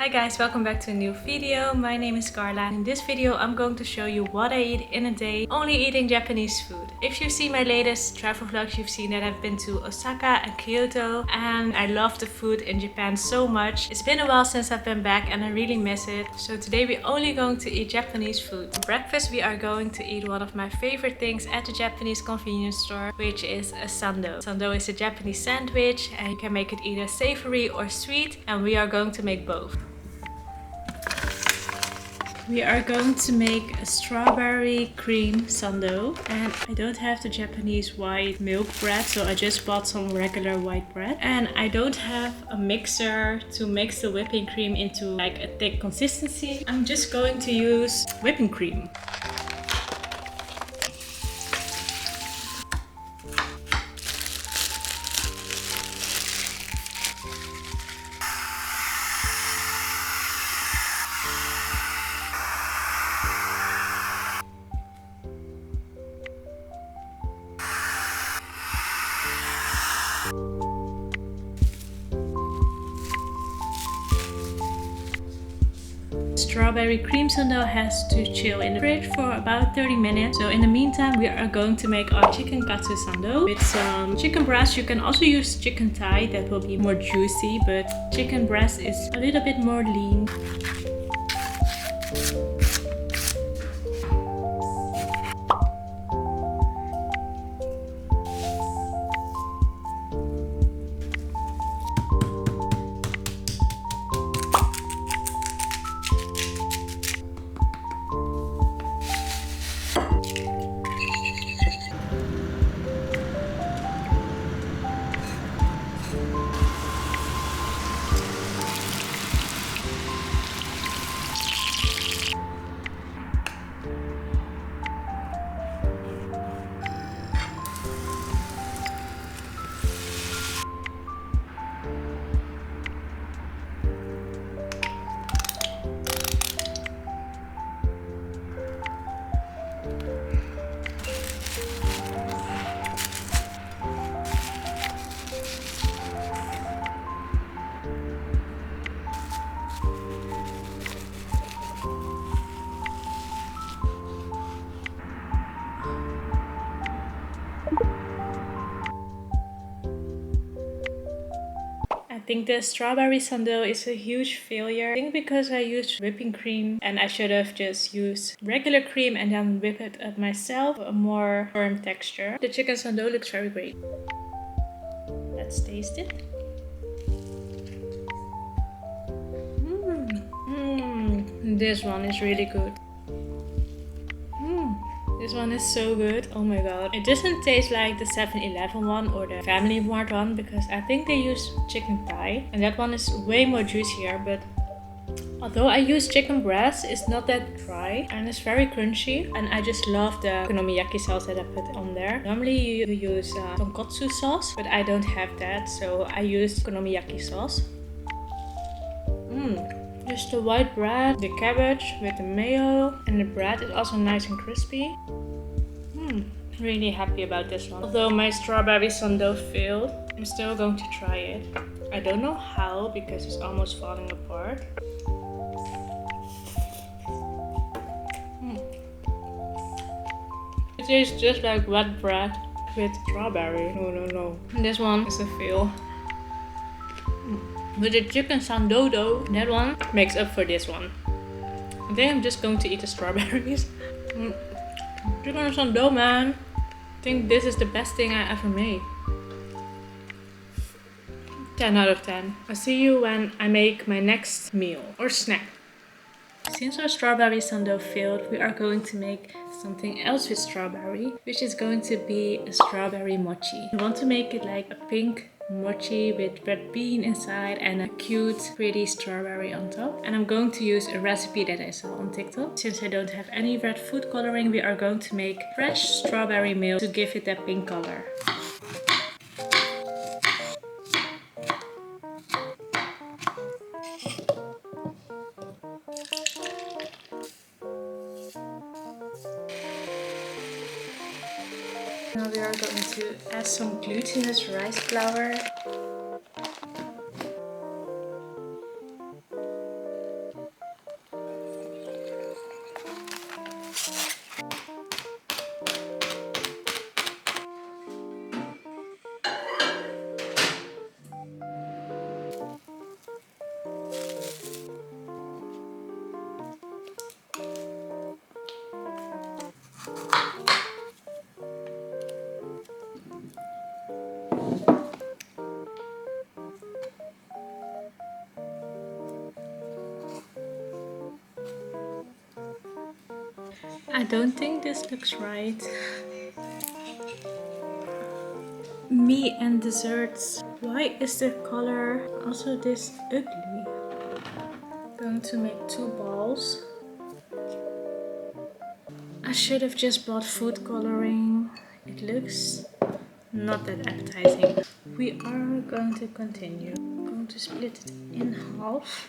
Hi guys, welcome back to a new video. My name is Carla. In this video I'm going to show you what I eat in a day, only eating Japanese food. If you've seen my latest travel vlogs, you've seen that I've been to Osaka and Kyoto and I love the food in Japan so much. It's been a while since I've been back and I really miss it. So today we're only going to eat Japanese food. For breakfast we are going to eat one of my favorite things at the Japanese convenience store, which is a sando. Sando is a Japanese sandwich and you can make it either savory or sweet, and we are going to make both. We are going to make a strawberry cream sando, and I don't have the Japanese white milk bread, so I just bought some regular white bread. And I don't have a mixer to mix the whipping cream into like a thick consistency. I'm just going to use whipping cream. Strawberry cream sando has to chill in the fridge for about 30 minutes. So in the meantime we are going to make our chicken katsu sando with some chicken breast. You can also use chicken thigh, that will be more juicy, but chicken breast is a little bit more lean. I think the strawberry sando is a huge failure. I think because I used whipping cream and I should have just used regular cream and then whip it up myself, a more firm texture. The chicken sando looks very great. Let's taste it. This one is really good. This one is so good. Oh my god. It doesn't taste like the 7-Eleven one or the Family Mart one, because I think they use chicken thigh and that one is way more juicier. But although I use chicken breast, it's not that dry and it's very crunchy, and I just love the okonomiyaki sauce that I put on there. Normally you use tonkotsu sauce, but I don't have that, so I use okonomiyaki sauce. Just the white bread, the cabbage with the mayo, and the bread is also nice and crispy. Really happy about this one. Although my strawberry sando failed, I'm still going to try it. I don't know how because it's almost falling apart. It tastes just like wet bread with strawberry. No. This one is a fail. But the chicken sando though, that one makes up for this one. I think I'm just going to eat the strawberries. Chicken sando, man. I think this is the best thing I ever made. 10 out of 10. I'll see you when I make my next meal or snack. Since our strawberry sando failed, we are going to make something else with strawberry, which is going to be a strawberry mochi. I want to make it like a pink mochi with red bean inside and a cute pretty strawberry on top. And I'm going to use a recipe that I saw on TikTok. Since I don't have any red food coloring, we are going to make fresh strawberry milk to give it that pink color. Now we are going to add some glutinous rice flour. I don't think this looks right. Me and desserts. Why is the color also this ugly? Going to make 2 balls. I should have just bought food coloring. It looks not that appetizing. We are going to continue. I'm going to split it in half.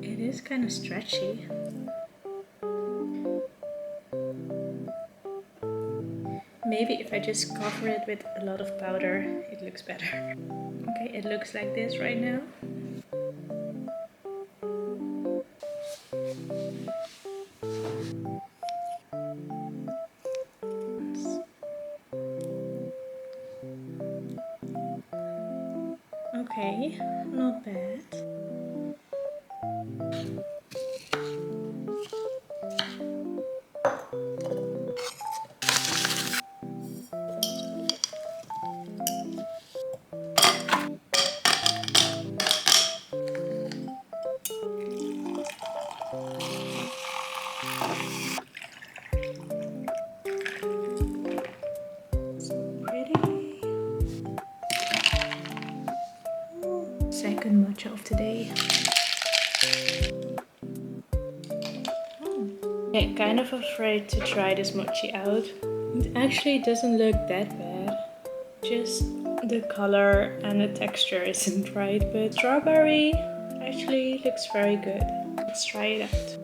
It is kind of stretchy. Maybe if I just cover it with a lot of powder, it looks better. Okay, it looks like this right now. Okay, not bad. Second matcha of the day. I'm kind of afraid to try this mochi out. It actually doesn't look that bad. Just the color and the texture isn't right, but strawberry actually looks very good. Let's try it out.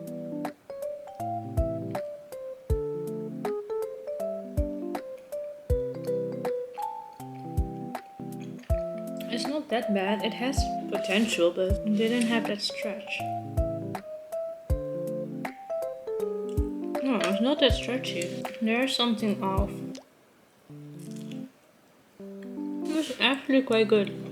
It's not that bad. It has potential, but it didn't have that stretch. No, it's not that stretchy. There's something off. It's actually quite good.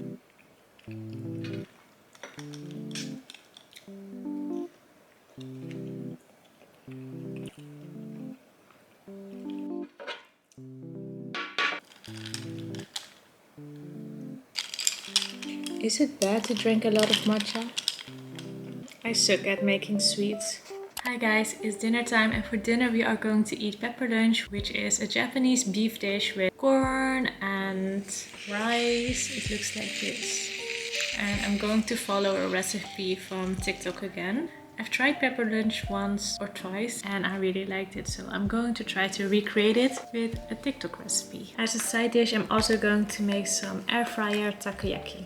Is it bad to drink a lot of matcha? I suck at making sweets. Hi guys, it's dinner time, and for dinner we are going to eat pepper lunch, which is a Japanese beef dish with corn and rice. It looks like this. And I'm going to follow a recipe from TikTok again. I've tried pepper lunch once or twice and I really liked it, so I'm going to try to recreate it with a TikTok recipe. As a side dish, I'm also going to make some air fryer takoyaki.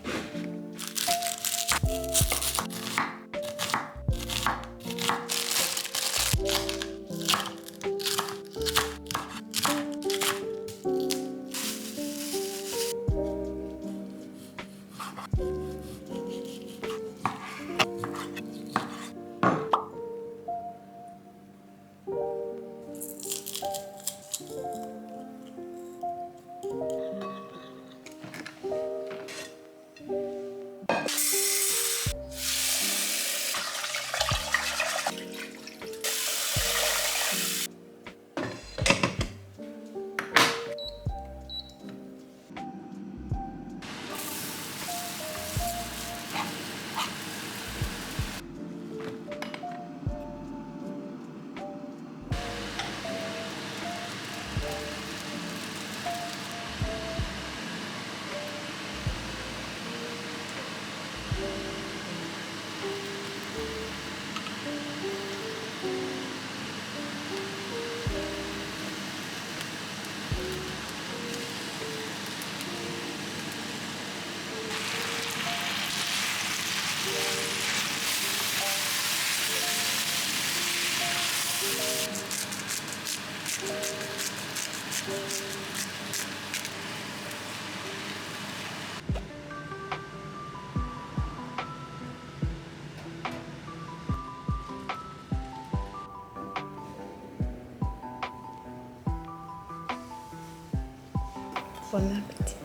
Bon appetit.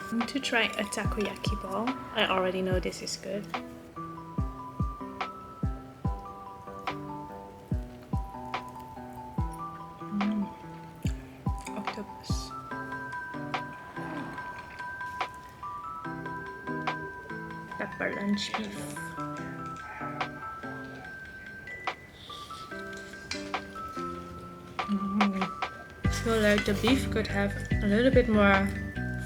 I'm going to try a takoyaki ball. I already know this is good. Octopus. Pepper lunch beef. I feel like the beef could have a little bit more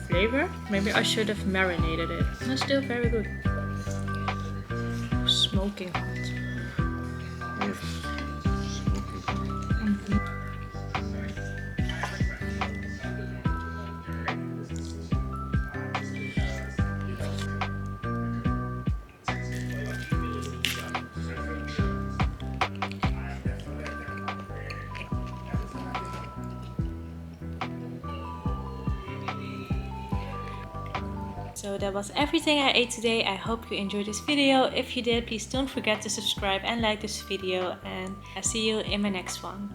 flavor. Maybe I should have marinated it. It's still very good. Smoking hot. So that was everything I ate today. I hope you enjoyed this video. If you did, please don't forget to subscribe and like this video, and I'll see you in my next one.